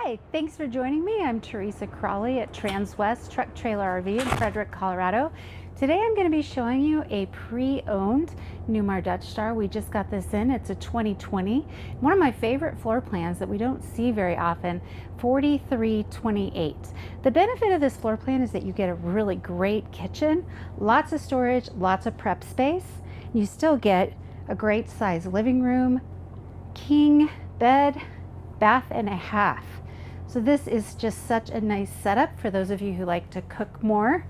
Hi, thanks for joining me. I'm Teresa Crawley at Transwest Truck Trailer RV in Frederick, Colorado. Today I'm going to be showing you a pre-owned Newmar Dutch Star. We just got this in. It's a 2020. One of my favorite floor plans that we don't see very often, 4328. The benefit of this floor plan is that you get a really great kitchen, lots of storage, lots of prep space. You still get a great size living room, king bed, bath and a half. So this is just such a nice setup for those of you who like to cook more.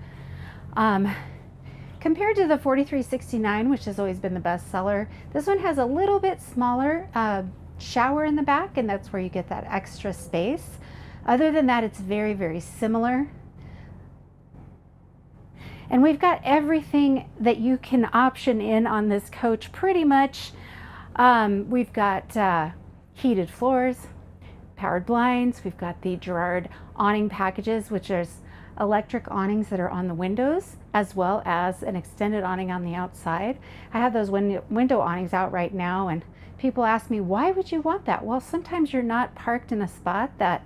Compared to the 4369, which has always been the best seller, this one has a little bit smaller shower in the back, and that's where you get that extra space. Other than that, it's very, very similar. And we've got everything that you can option in on this coach pretty much. We've got heated floors, powered blinds. We've got the Girard awning packages, which is electric awnings that are on the windows, as well as an extended awning on the outside. I have those window awnings out right now, and people ask me, why would you want that? Well, sometimes you're not parked in a spot that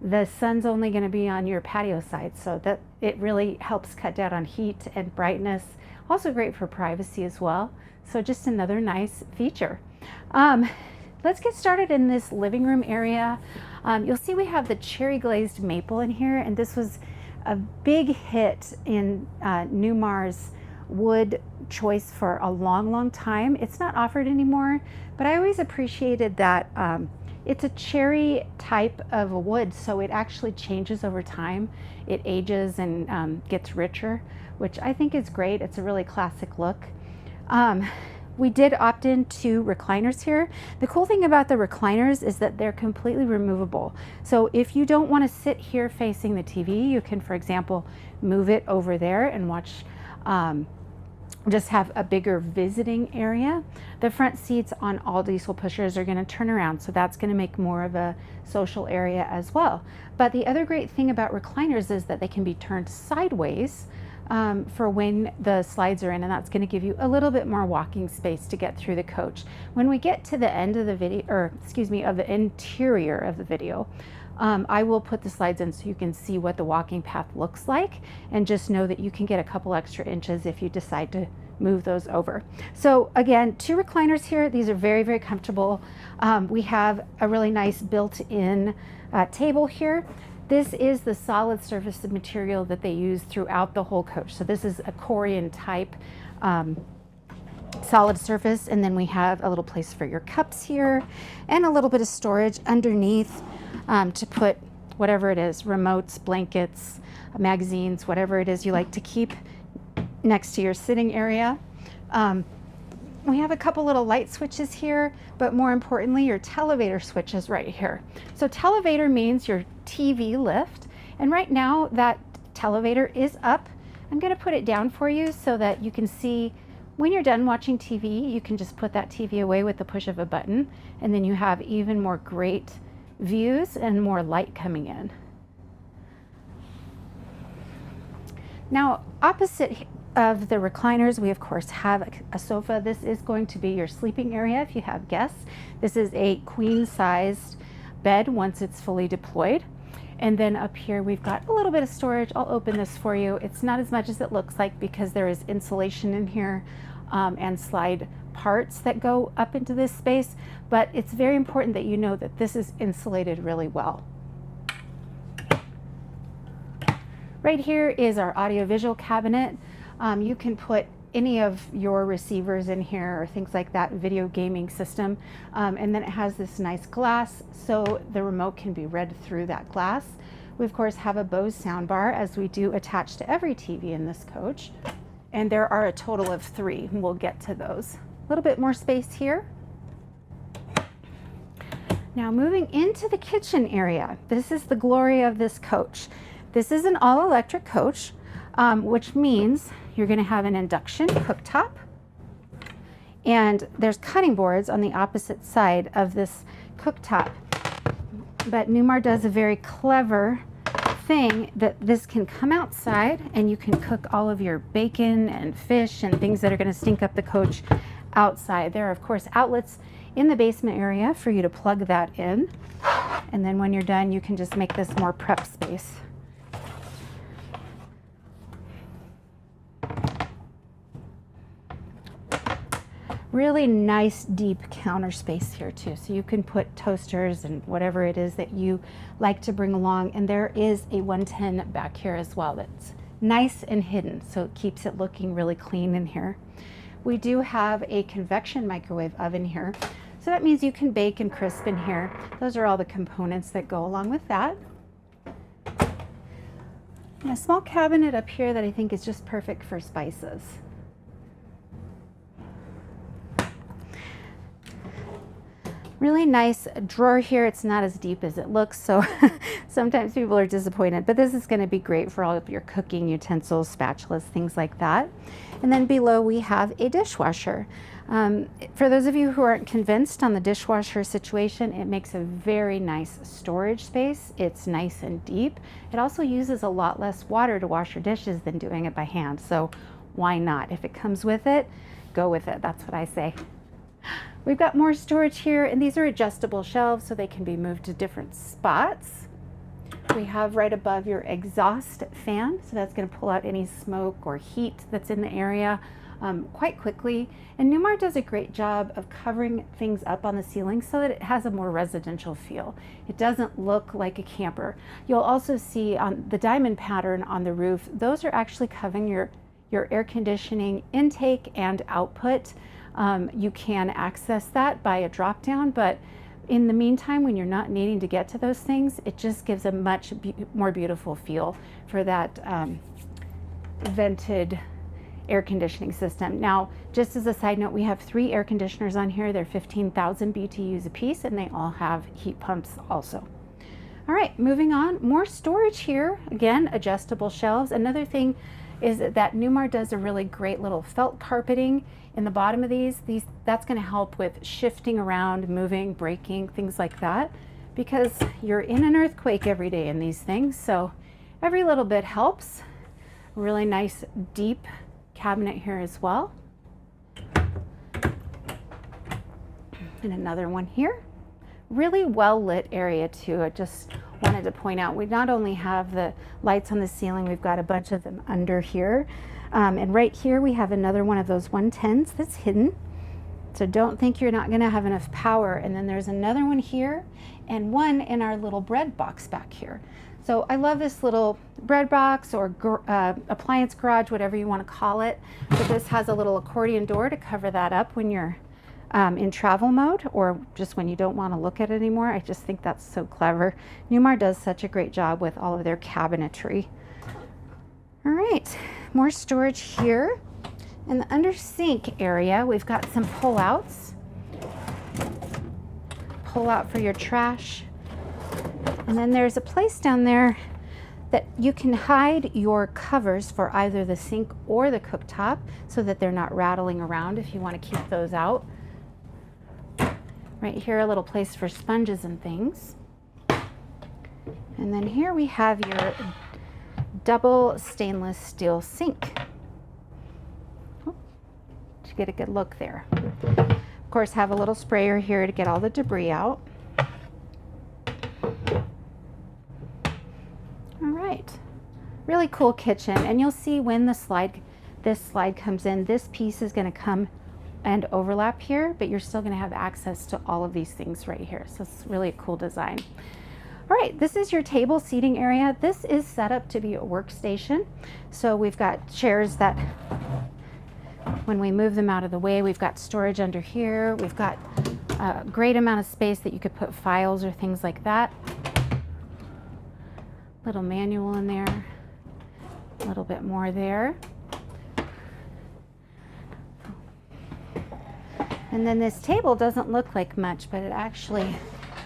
the sun's only going to be on your patio side, so that it really helps cut down on heat and brightness. Also great for privacy as well. So just another nice feature. Let's get started in this living room area. You'll see we have the cherry glazed maple in here, and this was a big hit in Newmar's wood choice for a long time. It's not offered anymore, but I always appreciated that it's a cherry type of a wood, so it actually changes over time. It ages and gets richer, which I think is great. It's a really classic look. We did opt into recliners here. The cool thing about the recliners is that they're completely removable. So if you don't want to sit here facing the TV, you can, for example, move it over there and watch, just have a bigger visiting area. The front seats on all diesel pushers are going to turn around, so that's going to make more of a social area as well. But the other great thing about recliners is that they can be turned sideways for when the slides are in, and that's going to give you a little bit more walking space to get through the coach. When we get to the end of the video, or excuse me, of the interior of the video, I will put the slides in so you can see what the walking path looks like, and just know that you can get a couple extra inches if you decide to move those over. So again, two recliners here. These are very, very comfortable. We have a really nice built-in table here. This is the solid surface of material that they use throughout the whole coach. So this is a Corian type solid surface, and then we have a little place for your cups here and a little bit of storage underneath to put whatever it is, remotes, blankets, magazines, whatever it is you like to keep next to your sitting area. We have a couple little light switches here, but more importantly, your televator switch is right here. So televator means your TV lift, and right now that televator is up. I'm going to put it down for you so that you can see when you're done watching TV, you can just put that TV away with the push of a button, and then you have even more great views and more light coming in. Now, opposite of the recliners, we of course have a sofa. This is going to be your sleeping area if you have guests. This is a queen-sized bed once it's fully deployed. And then up here we've got a little bit of storage. I'll open this for you. It's not as much as it looks like because there is insulation in here and slide parts that go up into this space, but it's very important that you know that this is insulated really well. Right here is our audiovisual cabinet. You can put any of your receivers in here or things like that, video gaming system, and then it has this nice glass so the remote can be read through that glass. We of course have a Bose soundbar, as we do attach to every TV in this coach, and there are a total of 3, and we'll get to those. A little bit more space here. Now moving into the kitchen area, this is the glory of this coach. This is an all-electric coach, which means you're going to have an induction cooktop, and there's cutting boards on the opposite side of this cooktop. But Newmar does a very clever thing that this can come outside and you can cook all of your bacon and fish and things that are going to stink up the coach outside. There are of course outlets in the basement area for you to plug that in. And then when you're done, you can just make this more prep space. Really nice deep counter space here too. So you can put toasters and whatever it is that you like to bring along. And there is a 110 back here as well that's nice and hidden. So it keeps it looking really clean in here. We do have a convection microwave oven here. So that means you can bake and crisp in here. Those are all the components that go along with that. And a small cabinet up here that I think is just perfect for spices. Really nice drawer here. It's not as deep as it looks, so sometimes people are disappointed, but this is going to be great for all of your cooking utensils, spatulas, things like that. And then below we have a dishwasher. For those of you who aren't convinced on the dishwasher situation, it makes a very nice storage space. It's nice and deep. It also uses a lot less water to wash your dishes than doing it by hand, so why not? If it comes with it, go with it. That's what I say. We've got more storage here, and these are adjustable shelves so they can be moved to different spots. We have right above your exhaust fan, so that's going to pull out any smoke or heat that's in the area quite quickly. And Newmar does a great job of covering things up on the ceiling so that it has a more residential feel. It doesn't look like a camper. You'll also see on the diamond pattern on the roof, those are actually covering your air conditioning intake and output. You can access that by a drop down, but in the meantime, when you're not needing to get to those things, it just gives a much more beautiful feel for that vented air conditioning system. Now, just as a side note, we have 3 air conditioners on here. They're 15,000 BTUs a piece, and they all have heat pumps also. All right, moving on, more storage here. Again, adjustable shelves. Another thing is that Newmar does a really great little felt carpeting in the bottom of these. That's going to help with shifting around, moving, breaking, things like that, because you're in an earthquake every day in these things, so every little bit helps. Really nice deep cabinet here as well. And another one here. Really well lit area too. I just wanted to point out, we not only have the lights on the ceiling, we've got a bunch of them under here. And right here we have another one of those 110s that's hidden. So don't think you're not going to have enough power. And then there's another one here and one in our little bread box back here. So I love this little bread box or appliance garage, whatever you want to call it. But this has a little accordion door to cover that up when you're in travel mode, or just when you don't want to look at it anymore. I just think that's so clever. Newmar does such a great job with all of their cabinetry. All right, more storage here. In the under sink area, we've got some pull-outs. Pull out for your trash. And then there's a place down there that you can hide your covers for either the sink or the cooktop so that they're not rattling around if you want to keep those out. Right here, a little place for sponges and things. And then here we have your double stainless steel sink. Oh, to get a good look there. Of course, have a little sprayer here to get all the debris out. All right, really cool kitchen. And you'll see when this slide comes in, this piece is going to come and overlap here, but you're still going to have access to all of these things right here. So it's really a cool design. All right, this is your table seating area. This is set up to be a workstation. So we've got chairs that, when we move them out of the way, we've got storage under here. We've got a great amount of space that you could put files or things like that. Little manual in there, a little bit more there. And then this table doesn't look like much, but it actually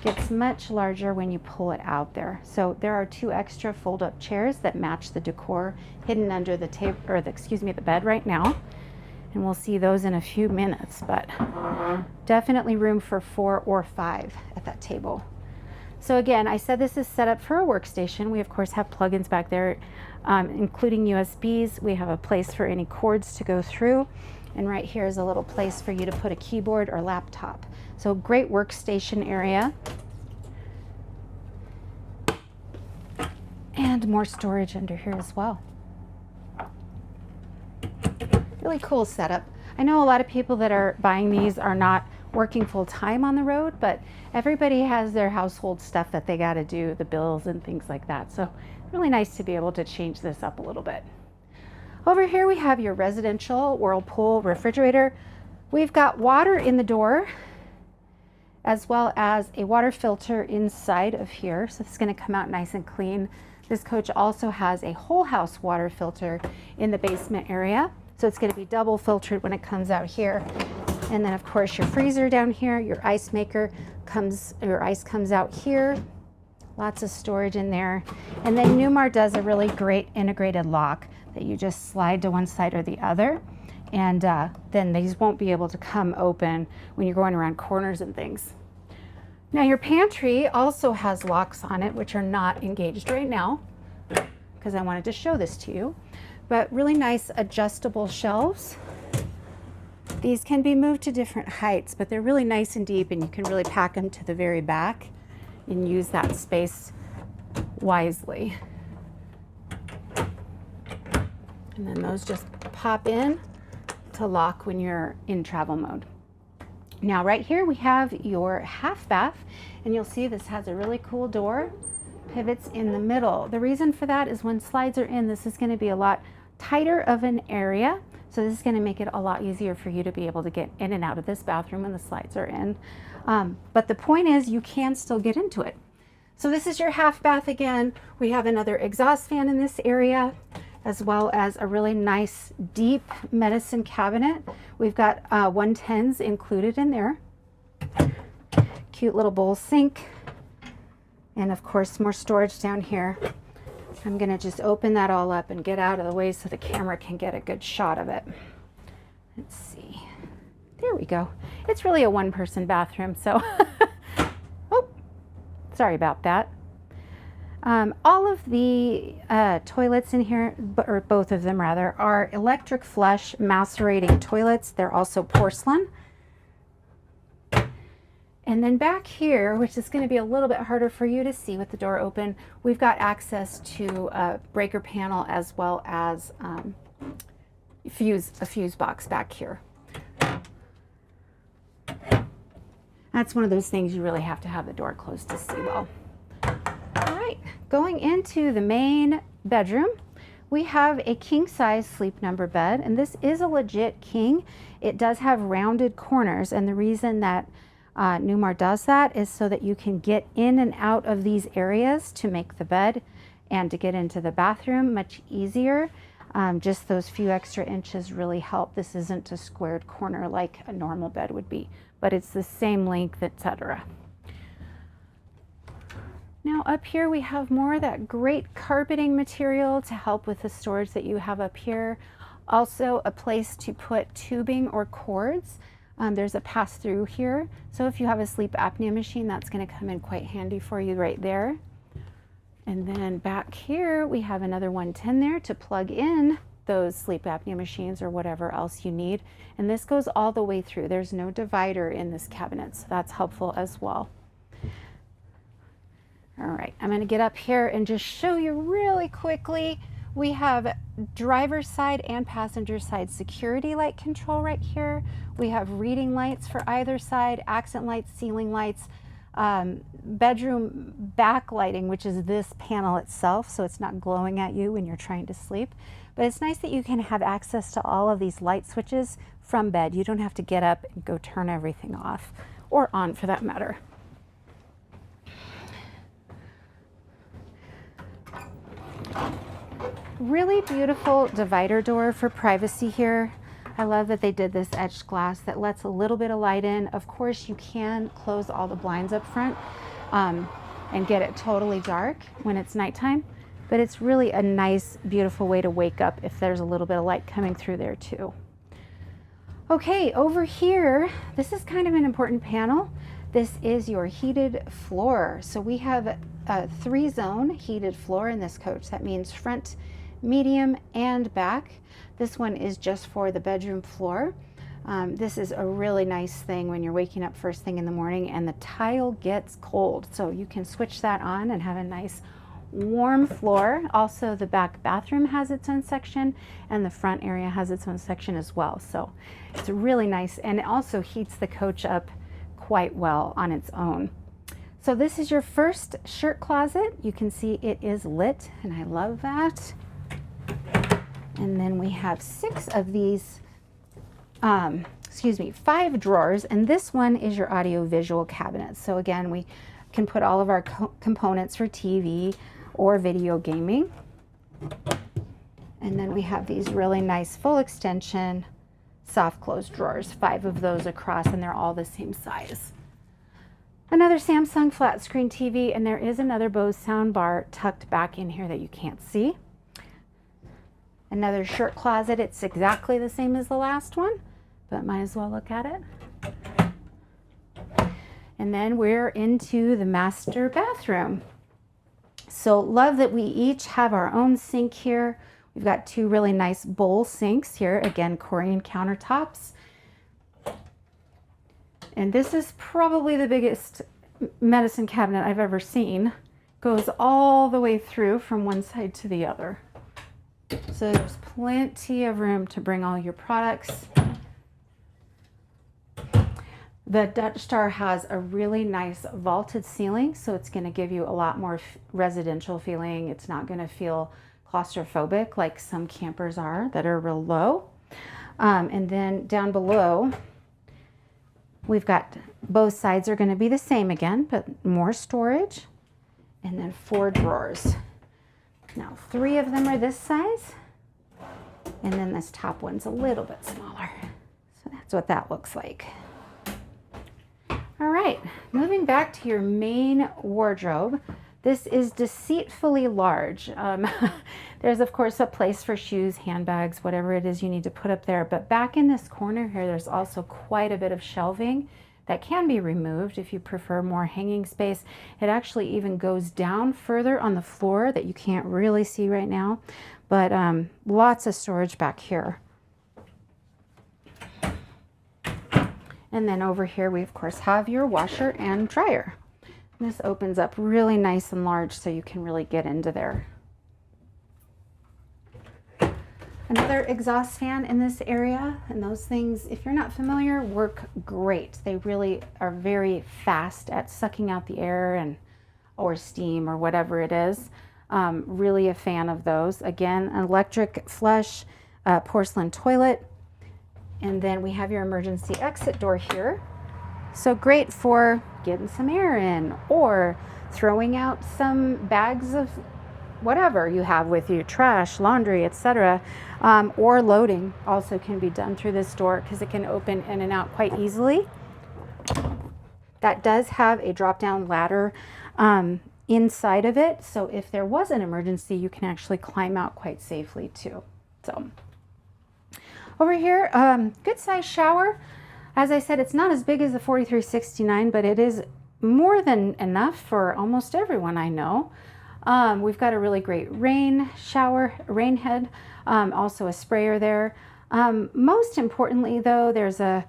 gets much larger when you pull it out there. So there are 2 extra fold-up chairs that match the decor hidden under the table, or the bed right now. And we'll see those in a few minutes, but definitely room for 4 or 5 at that table. So again, I said this is set up for a workstation. We of course have plugins back there, including USBs. We have a place for any cords to go through. And right here is a little place for you to put a keyboard or laptop. So great workstation area. And more storage under here as well. Really cool setup. I know a lot of people that are buying these are not working full time on the road, but everybody has their household stuff that they got to do, the bills and things like that. So really nice to be able to change this up a little bit. Over here we have your residential Whirlpool refrigerator. We've got water in the door as well as a water filter inside of here. So it's going to come out nice and clean. This coach also has a whole house water filter in the basement area. So it's going to be double filtered when it comes out here. And then of course your freezer down here, your ice maker your ice comes out here. Lots of storage in there. And then Newmar does a really great integrated lock that you just slide to one side or the other. And then these won't be able to come open when you're going around corners and things. Now your pantry also has locks on it, which are not engaged right now because I wanted to show this to you. But really nice adjustable shelves. These can be moved to different heights, but they're really nice and deep, and you can really pack them to the very back and use that space wisely. And then those just pop in to lock when you're in travel mode. Now right here we have your half bath, and you'll see this has a really cool door, pivots in the middle. The reason for that is when slides are in, this is going to be a lot tighter of an area. So this is going to make it a lot easier for you to be able to get in and out of this bathroom when the slides are in. But the point is you can still get into it. So this is your half bath again. We have another exhaust fan in this area, as well as a really nice deep medicine cabinet. We've got 110s included in there. Cute little bowl sink. And of course more storage down here. I'm gonna just open that all up and get out of the way so the camera can get a good shot of it. Let's see. There we go. It's really a one-person bathroom, so oh, sorry about that. All of the toilets in here, or both of them rather, are electric flush macerating toilets. They're also porcelain. And then back here, which is going to be a little bit harder for you to see with the door open, we've got access to a breaker panel as well as a fuse box back here. That's one of those things you really have to have the door closed to see well. All right, going into the main bedroom, we have a king size sleep number bed, and this is a legit king. It does have rounded corners, and the reason that Newmar does that is so that you can get in and out of these areas to make the bed and to get into the bathroom much easier. Just those few extra inches really help. This isn't a squared corner like a normal bed would be, but it's the same length, etc. Now up here we have more of that great carpeting material to help with the storage that you have up here. Also a place to put tubing or cords. There's a pass-through here, so if you have a sleep apnea machine, that's going to come in quite handy for you right there. And then back here we have another 110 there to plug in those sleep apnea machines or whatever else you need, and this goes all the way through. There's no divider in this cabinet, so that's helpful as well. All right, I'm going to get up here and just show you really quickly. We have driver's side and passenger side security light control right here. We have reading lights for either side, accent lights, ceiling lights, bedroom backlighting, which is this panel itself, so it's not glowing at you when you're trying to sleep. But it's nice that you can have access to all of these light switches from bed. You don't have to get up and go turn everything off, or on for that matter. Really beautiful divider door for privacy here. I love that they did this etched glass that lets a little bit of light in. Of course, you can close all the blinds up front and get it totally dark when it's nighttime, but it's really a nice, beautiful way to wake up if there's a little bit of light coming through there too. Okay, over here, this is kind of an important panel. This is your heated floor. So we have a 3-zone heated floor in this coach. That means front, medium, and back. This one is just for the bedroom floor. This is a really nice thing when you're waking up first thing in the morning and the tile gets cold. So you can switch that on and have a nice warm floor. Also, the back bathroom has its own section, and the front area has its own section as well. So it's really nice, and it also heats the coach up quite well on its own. So this is your first shirt closet. You can see it is lit, and I love that. And then we have 6 of these, 5 drawers, and this one is your audio visual cabinet. So again, we can put all of our components for TV or video gaming. And then we have these really nice full extension soft close drawers, 5 of those across, and they're all the same size. Another Samsung flat screen TV, and there is another Bose sound bar tucked back in here that you can't see. Another shirt closet. It's exactly the same as the last one, but might as well look at it. And then we're into the master bathroom. So love that we each have our own sink here. We've got 2 really nice bowl sinks here. Again, Corian countertops. And this is probably the biggest medicine cabinet I've ever seen. Goes all the way through from one side to the other. So there's plenty of room to bring all your products. The Dutch Star has a really nice vaulted ceiling, so it's going to give you a lot more residential feeling. It's not going to feel claustrophobic like some campers are that are real low. And then down below, we've got both sides are going to be the same again, but more storage, and then 4 drawers. Now 3 of them are this size, and then this top one's a little bit smaller. So that's what that looks like. All right, moving back to your main wardrobe. This is deceitfully large. There's of course a place for shoes, handbags, whatever it is you need to put up there. But back in this corner here, there's also quite a bit of shelving that can be removed if you prefer more hanging space. It actually even goes down further on the floor that you can't really see right now. But lots of storage back here. And then over here, we of course have your washer and dryer. This opens up really nice and large so you can really get into there. Another exhaust fan in this area, and those things, if you're not familiar, work great. They really are very fast at sucking out the air or steam or whatever it is. Really a fan of those. Again, an electric flush, porcelain toilet, and then we have your emergency exit door here. So great for getting some air in or throwing out some bags of whatever you have with you, trash, laundry, etc. Or loading also can be done through this door because it can open in and out quite easily. That does have a drop-down ladder inside of it, so if there was an emergency, you can actually climb out quite safely too. So over here, good size shower. As I said, it's not as big as the 4369, but it is more than enough for almost everyone I know. We've got a really great rain head, also a sprayer there. Most importantly though, there's a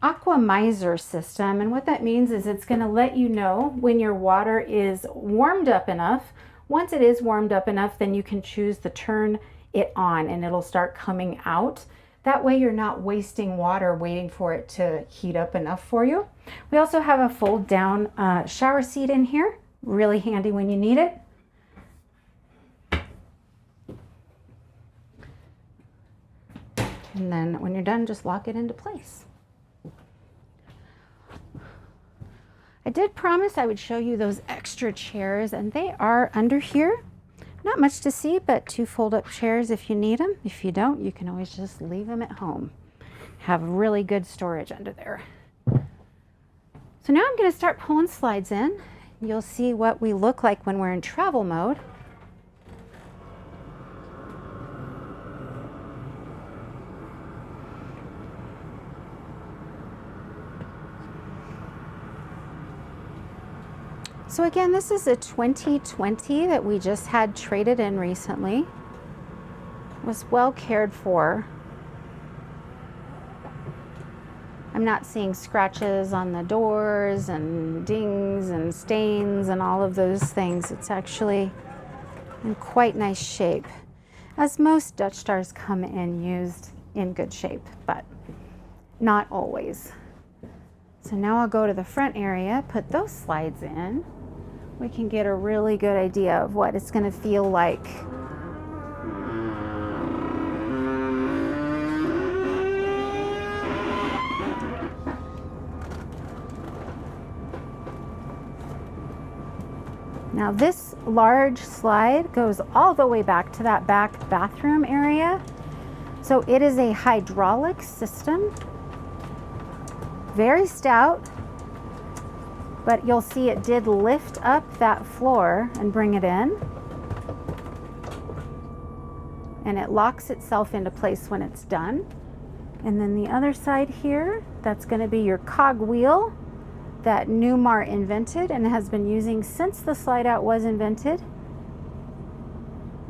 aquamizer system, and what that means is it's going to let you know when your water is warmed up enough. Once it is warmed up enough, then you can choose to turn it on and it'll start coming out. That way you're not wasting water waiting for it to heat up enough for you. We also have a fold down shower seat in here. Really handy when you need it. And then when you're done, just lock it into place. I did promise I would show you those extra chairs, and they are under here. Not much to see, but 2 fold-up chairs if you need them. If you don't, you can always just leave them at home. Have really good storage under there. So now I'm going to start pulling slides in. You'll see what we look like when we're in travel mode. So again, this is a 2020 that we just had traded in recently. It was well cared for. I'm I'm not seeing scratches on the doors and dings and stains and all of those things. It's actually in quite nice shape, as most Dutch Stars come in used in good shape, but not always. So now I'll go to the front area, put those slides in. We can get a really good idea of what it's going to feel like. Now this large slide goes all the way back to that back bathroom area. So it is a hydraulic system, very stout, but you'll see it did lift up that floor and bring it in. And it locks itself into place when it's done. And then the other side here, that's going to be your cog wheel that Newmar invented and has been using since the slide out was invented.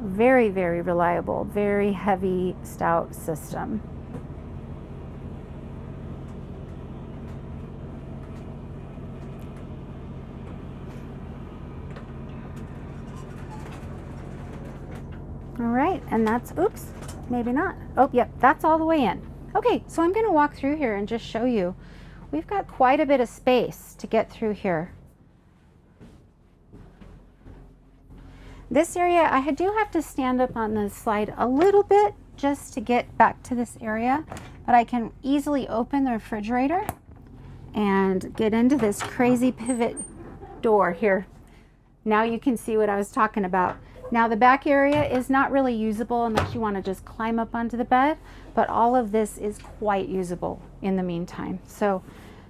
Very, very reliable, very heavy, stout system. All right, and that's, oops, maybe not. Oh, yep, that's all the way in. Okay, so I'm gonna walk through here and just show you. We've got quite a bit of space to get through here. This area, I do have to stand up on the slide a little bit just to get back to this area, but I can easily open the refrigerator and get into this crazy pivot door here. Now you can see what I was talking about. Now the back area is not really usable unless you want to just climb up onto the bed, but all of this is quite usable in the meantime. So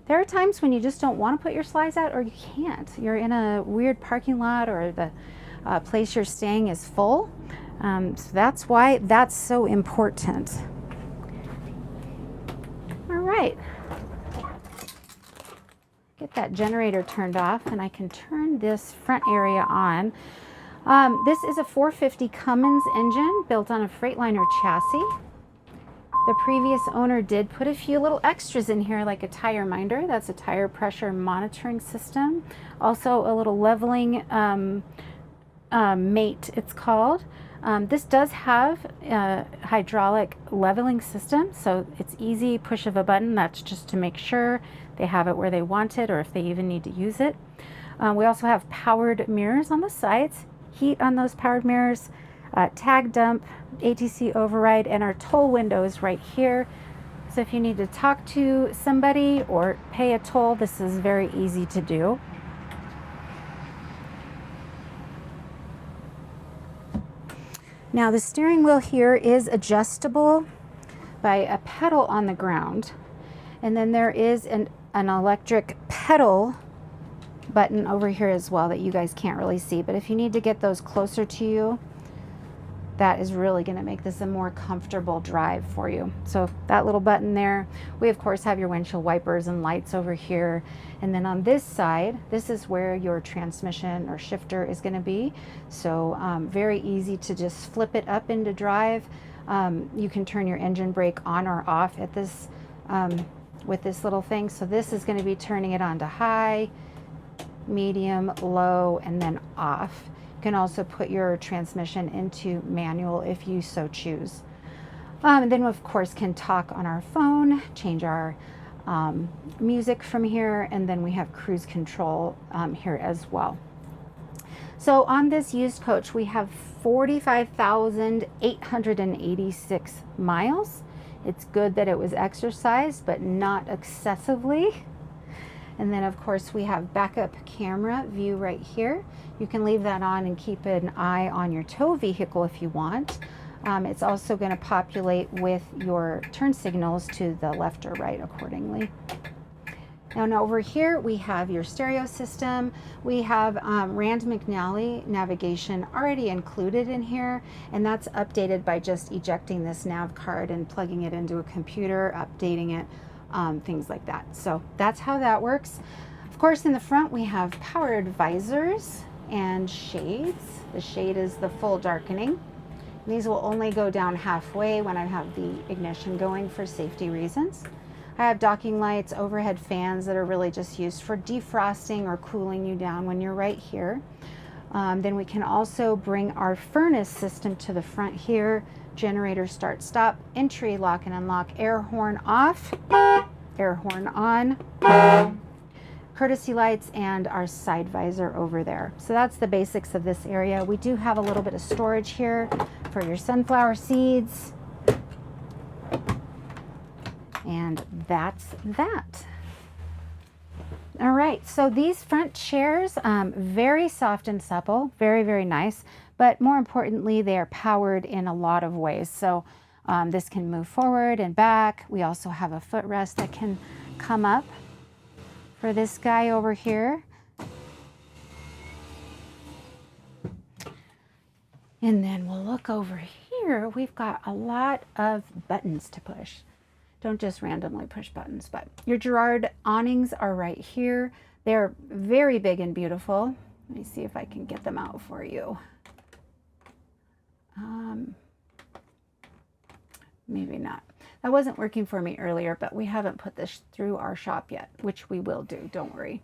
there are times when you just don't want to put your slides out, or you can't. You're in a weird parking lot, or the place you're staying is full. So that's why that's so important. All right. Get that generator turned off, and I can turn this front area on. This is a 450 Cummins engine built on a Freightliner chassis. The previous owner did put a few little extras in here, like a tire minder. That's a tire pressure monitoring system. Also a little leveling mate, it's called. This does have a hydraulic leveling system, so it's easy push of a button. That's just to make sure they have it where they want it, or if they even need to use it. We also have powered mirrors on the sides, heat on those powered mirrors, tag dump, ATC override, and our toll window is right here. So if you need to talk to somebody or pay a toll, this is very easy to do. Now the steering wheel here is adjustable by a pedal on the ground, and then there is an electric pedal button over here as well that you guys can't really see, but if you need to get those closer to you, that is really going to make this a more comfortable drive for you. So that little button there. We of course have your windshield wipers and lights over here, and then on this side, this is where your transmission or shifter is going to be. So very easy to just flip it up into drive. You can turn your engine brake on or off at this with this little thing. So this is going to be turning it on to high, medium, low, and then off. You can also put your transmission into manual if you so choose. And then we of course can talk on our phone, change our music from here, and then we have cruise control here as well. So on this used coach, we have 45,886 miles. It's good that it was exercised, but not excessively. And then of course we have backup camera view right here. You can leave that on and keep an eye on your tow vehicle if you want. It's also going to populate with your turn signals to the left or right accordingly. Now over here we have your stereo system. We have Rand McNally navigation already included in here, and that's updated by just ejecting this nav card and plugging it into a computer, updating it. Things like that. So that's how that works. Of course, in the front we have powered visors and shades. The shade is the full darkening. These will only go down halfway when I have the ignition going for safety reasons. I have docking lights, overhead fans that are really just used for defrosting or cooling you down when you're right here. Then we can also bring our furnace system to the front here. Generator start stop, entry lock and unlock, air horn off, air horn on, courtesy lights, and our side visor over there. So that's the basics of this area. We do have a little bit of storage here for your sunflower seeds. And that's that. All right, so these front chairs, very soft and supple, very, very nice. But more importantly, they are powered in a lot of ways. So this can move forward and back. We also have a footrest that can come up for this guy over here. And then we'll look over here. We've got a lot of buttons to push. Don't just randomly push buttons, but your Girard awnings are right here. They're very big and beautiful. Let me see if I can get them out for you. Maybe not. That wasn't working for me earlier, but we haven't put this through our shop yet, which we will do, don't worry.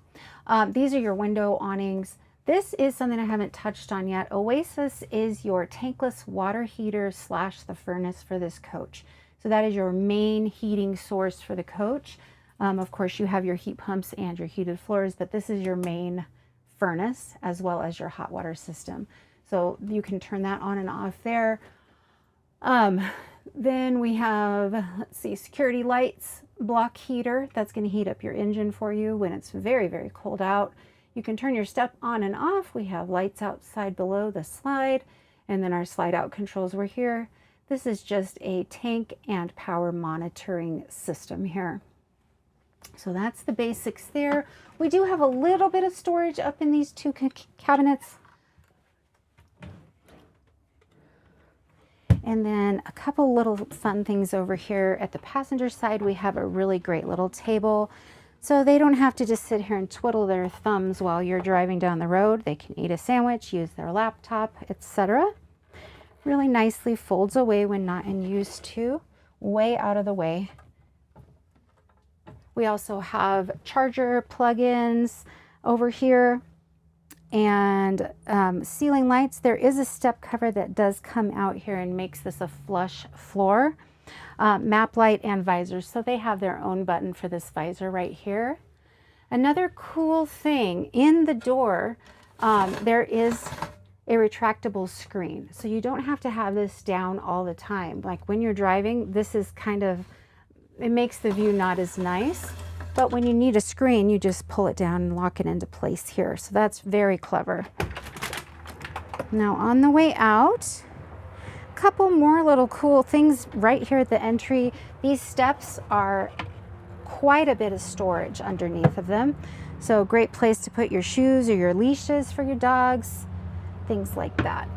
These are your window awnings. This is something I haven't touched on yet. Oasis is your tankless water heater / the furnace for this coach. So that is your main heating source for the coach. Of course, you have your heat pumps and your heated floors, but this is your main furnace as well as your hot water system. So you can turn that on and off there. Then we have, let's see, security lights, block heater. That's going to heat up your engine for you when it's very, very cold out. You can turn your step on and off. We have lights outside below the slide, and then our slide out controls were here. This is just a tank and power monitoring system here. So that's the basics there. We do have a little bit of storage up in these two cabinets. And then a couple little fun things over here at the passenger side. We have a really great little table. So they don't have to just sit here and twiddle their thumbs while you're driving down the road. They can eat a sandwich, use their laptop, etc. Really nicely folds away when not in use too, way out of the way. We also have charger plug-ins over here and ceiling lights. There is a step cover that does come out here and makes this a flush floor. Map light and visors, so they have their own button for this visor right here. Another cool thing, in the door there is a retractable screen, so you don't have to have this down all the time. Like when you're driving, this is kind of, it makes the view not as nice, but when you need a screen, you just pull it down and lock it into place here. So that's very clever. Now on the way out, a couple more little cool things right here at the entry. These steps are quite a bit of storage underneath of them. So a great place to put your shoes or your leashes for your dogs, things like that.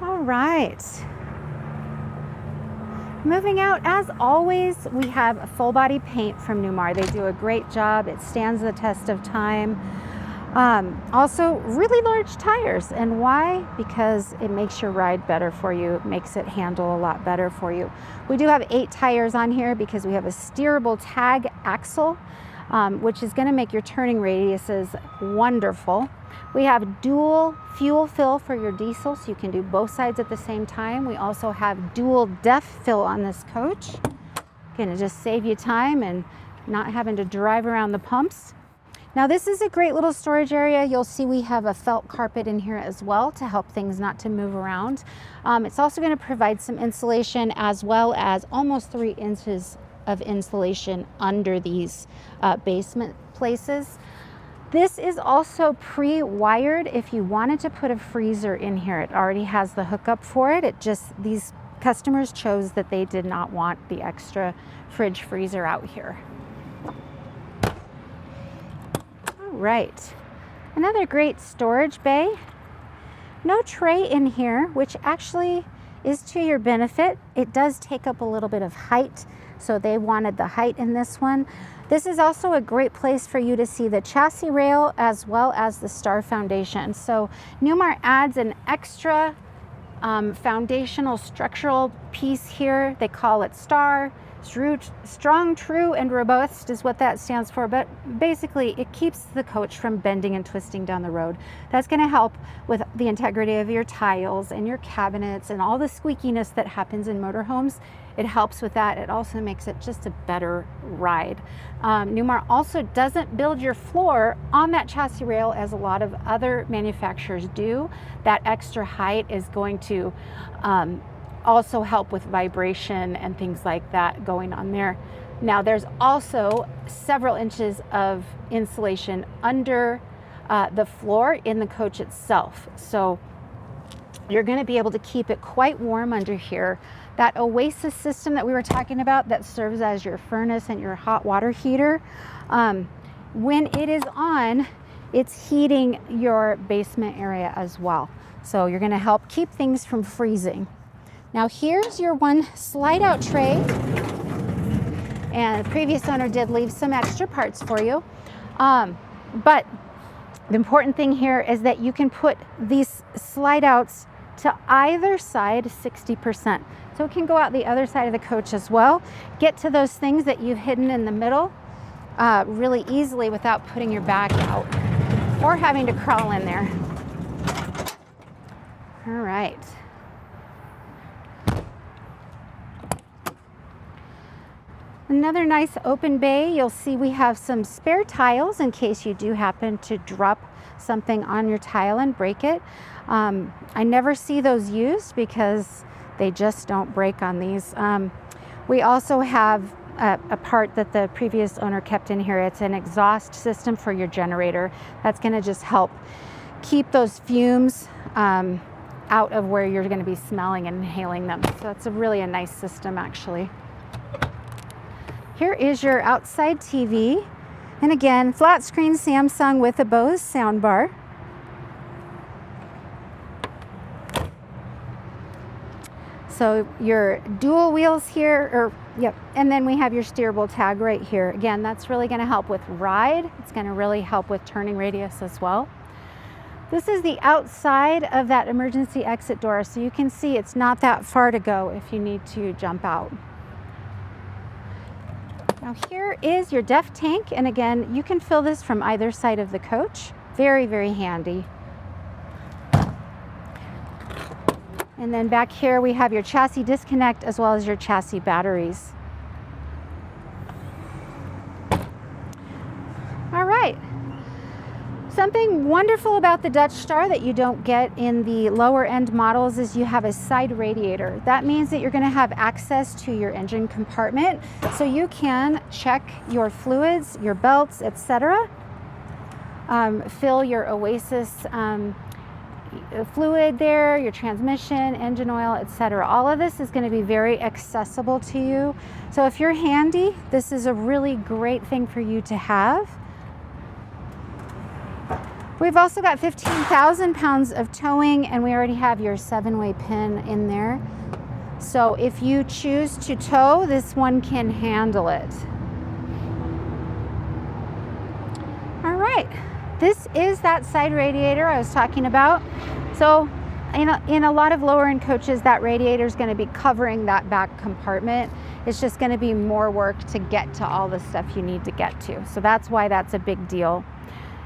All right. Moving out, as always, we have full body paint from Newmar. They do a great job. It stands the test of time. Also, really large tires. And why? Because it makes your ride better for you. It makes it handle a lot better for you. We do have 8 tires on here because we have a steerable tag axle, which is going to make your turning radiuses wonderful. We have dual fuel fill for your diesel, so you can do both sides at the same time. We also have dual DEF fill on this coach. Going to just save you time and not having to drive around the pumps. Now this is a great little storage area. You'll see we have a felt carpet in here as well to help things not to move around. It's also going to provide some insulation as well as almost 3 inches of insulation under these basement places. This is also pre-wired. If you wanted to put a freezer in here, it already has the hookup for it. These customers chose that they did not want the extra fridge freezer out here. All right, another great storage bay. No tray in here, which actually is to your benefit. It does take up a little bit of height, so they wanted the height in this one. This is also a great place for you to see the chassis rail as well as the star foundation. So Newmar adds an extra foundational structural piece here. They call it STAR. Strong, true, and robust is what that stands for, but basically it keeps the coach from bending and twisting down the road. That's going to help with the integrity of your tiles and your cabinets and all the squeakiness that happens in motorhomes. It helps with that. It also makes it just a better ride. Newmar also doesn't build your floor on that chassis rail as a lot of other manufacturers do. That extra height is going to also help with vibration and things like that going on there. Now there's also several inches of insulation under the floor in the coach itself. So you're going to be able to keep it quite warm under here. That Oasis system that we were talking about that serves as your furnace and your hot water heater, when it is on, it's heating your basement area as well. So you're going to help keep things from freezing. Now here's your one slide out tray, and the previous owner did leave some extra parts for you. But the important thing here is that you can put these slide outs to either side 60%. So it can go out the other side of the coach as well. Get to those things that you've hidden in the middle really easily without putting your bag out or having to crawl in there. All right. Another nice open bay. You'll see we have some spare tiles in case you do happen to drop something on your tile and break it. I never see those used because they just don't break on these. We also have a part that the previous owner kept in here. It's an exhaust system for your generator. That's going to just help keep those fumes out of where you're going to be smelling and inhaling them. So it's really a nice system actually. Here is your outside TV, and again, flat screen Samsung with a Bose soundbar. So your dual wheels here, and then we have your steerable tag right here. Again, that's really going to help with ride. It's going to really help with turning radius as well. This is the outside of that emergency exit door, so you can see it's not that far to go if you need to jump out. Now here is your DEF tank, and again, you can fill this from either side of the coach. Very, very handy. And then back here we have your chassis disconnect as well as your chassis batteries. All right. Something wonderful about the Dutch Star that you don't get in the lower end models is you have a side radiator. That means that you're going to have access to your engine compartment, so you can check your fluids, your belts, etc. Fill your Oasis fluid there, your transmission, engine oil, etc. All of this is going to be very accessible to you. So if you're handy, this is a really great thing for you to have. We've also got 15,000 pounds of towing, and we already have your 7-way pin in there. So if you choose to tow, this one can handle it. All right, this is that side radiator I was talking about. So in a lot of lower end coaches, that radiator is going to be covering that back compartment. It's just going to be more work to get to all the stuff you need to get to. So that's why that's a big deal.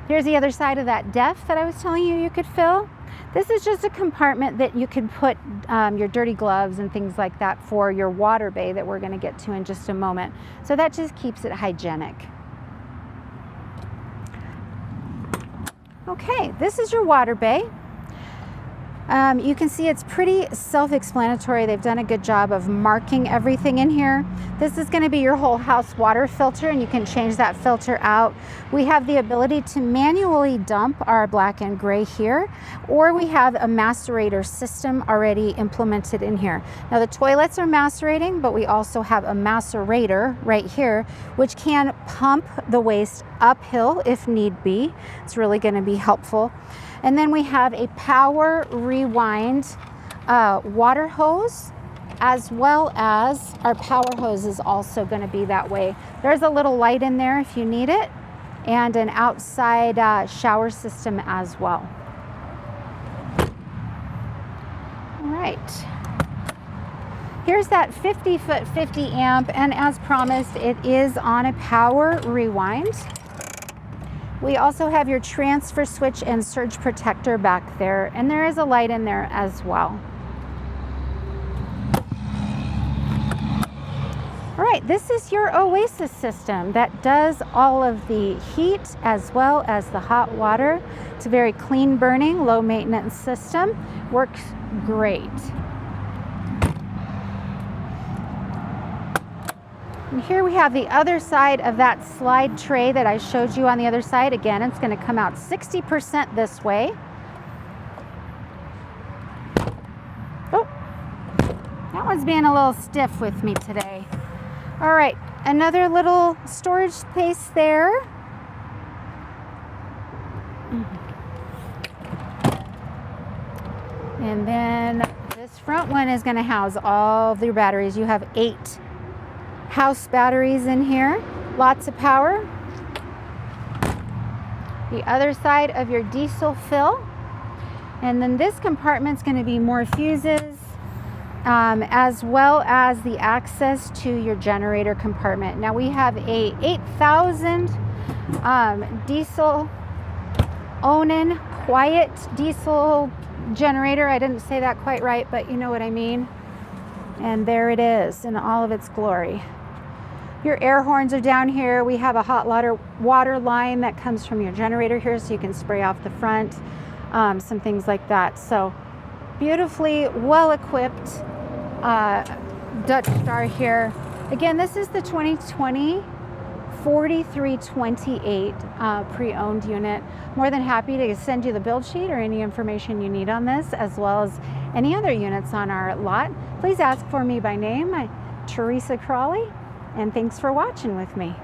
Here's the other side of that DEF that I was telling you could fill. This is just a compartment that you can put your dirty gloves and things like that for your water bay that we're going to get to in just a moment. So that just keeps it hygienic. Okay, this is your water bay. You can see it's pretty self-explanatory. They've done a good job of marking everything in here. This is going to be your whole house water filter, and you can change that filter out. We have the ability to manually dump our black and gray here, or we have a macerator system already implemented in here. Now the toilets are macerating, but we also have a macerator right here, which can pump the waste uphill if need be. It's really going to be helpful. And then we have a power rewind water hose, as well as our power hose is also going to be that way. There's a little light in there if you need it, and an outside shower system as well. All right. Here's that 50 foot 50 amp, and as promised, it is on a power rewind. We also have your transfer switch and surge protector back there, and there is a light in there as well. All right, this is your Oasis system that does all of the heat as well as the hot water. It's a very clean burning, low maintenance system. Works great. And here we have the other side of that slide tray that I showed you on the other side. Again, it's going to come out 60% this way. Oh, that one's being a little stiff with me today. All right, another little storage space there. And then this front one is going to house all of your batteries. You have 8 house batteries in here, lots of power. The other side of your diesel fill. And then this compartment's going to be more fuses, as well as the access to your generator compartment. Now we have a 8,000 diesel Onan quiet diesel generator. I didn't say that quite right, but you know what I mean. And there it is in all of its glory. Your air horns are down here. We have a hot water line that comes from your generator here, so you can spray off the front, some things like that. So beautifully well equipped Dutch Star here. Again, this is the 2020 4328 pre-owned unit. More than happy to send you the build sheet or any information you need on this, as well as any other units on our lot. Please ask for me by name. I'm Teresa Crawley, and thanks for watching with me.